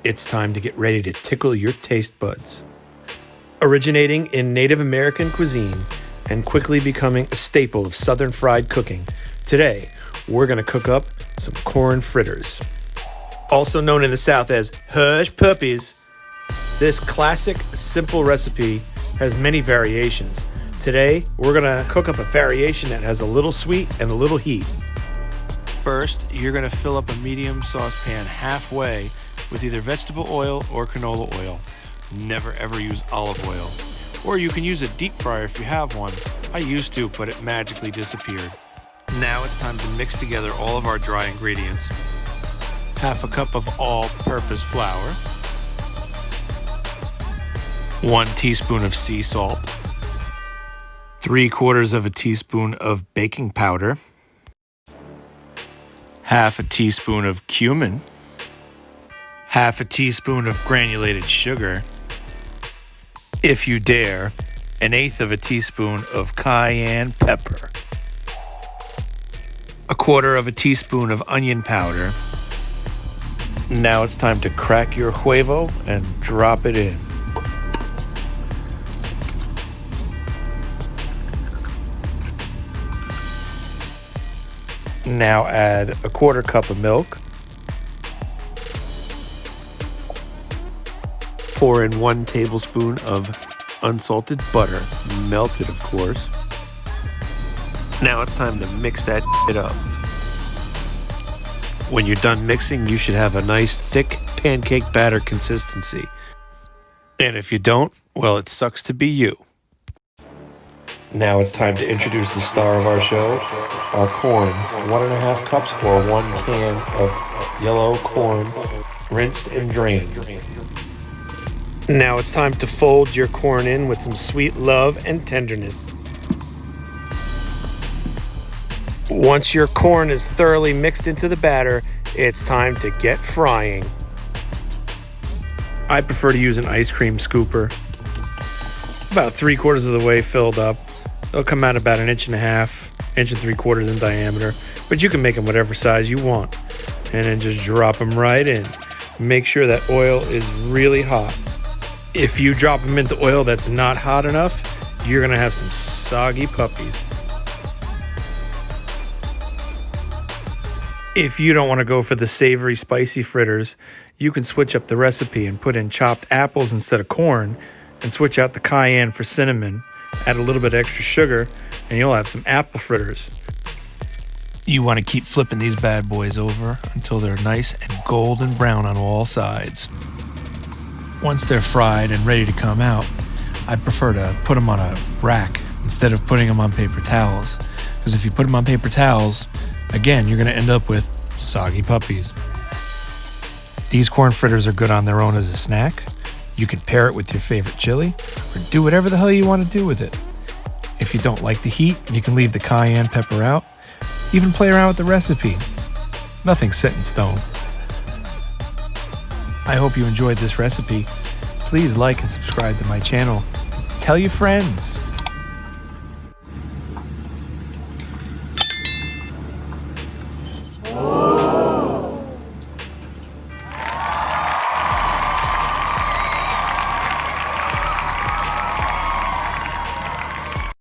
It's time to get ready to tickle your taste buds. Originating in Native American cuisine and quickly becoming a staple of Southern fried cooking, today we're going to cook up some corn fritters. Also known in the South as hush puppies, this classic, simple recipe has many variations. Today, we're going to cook up a variation that has a little sweet and a little heat. First, you're going to fill up a medium saucepan halfway with either vegetable oil or canola oil. Never ever use olive oil. Or you can use a deep fryer if you have one. I used to, but it magically disappeared. Now it's time to mix together all of our dry ingredients. Half a cup of all-purpose flour. 1 teaspoon of sea salt. 3/4 teaspoon of baking powder. Half a teaspoon of cumin. Half a teaspoon of granulated sugar. If you dare, 1/8 teaspoon of cayenne pepper. 1/4 teaspoon of onion powder. Now it's time to crack your huevo and drop it in. Now add 1/4 cup of milk. Pour in 1 tablespoon of unsalted butter, melted of course. Now it's time to mix that up. When you're done mixing, you should have a nice thick pancake batter consistency. And if you don't, well, it sucks to be you. Now it's time to introduce the star of our show, our corn. 1.5 cups or 1 can of yellow corn, rinsed and drained. Now it's time to fold your corn in with some sweet love and tenderness. Once your corn is thoroughly mixed into the batter, it's time to get frying. I prefer to use an ice cream scooper. About 3/4 of the way filled up. They'll come out about 1.5 inches, 1 3/4 in diameter, but you can make them whatever size you want. And then just drop them right in. Make sure that oil is really hot. If you drop them into oil that's not hot enough, you're gonna have some soggy puppies. If you don't want to go for the savory, spicy fritters, you can switch up the recipe and put in chopped apples instead of corn, and switch out the cayenne for cinnamon, add a little bit extra sugar, and you'll have some apple fritters. You want to keep flipping these bad boys over until they're nice and golden brown on all sides. Once they're fried and ready to come out, I prefer to put them on a rack instead of putting them on paper towels. Because if you put them on paper towels, again, you're going to end up with soggy puppies. These corn fritters are good on their own as a snack. You can pair it with your favorite chili or do whatever the hell you want to do with it. If you don't like the heat, you can leave the cayenne pepper out. Even play around with the recipe. Nothing's set in stone. I hope you enjoyed this recipe. Please like and subscribe to my channel. Tell your friends.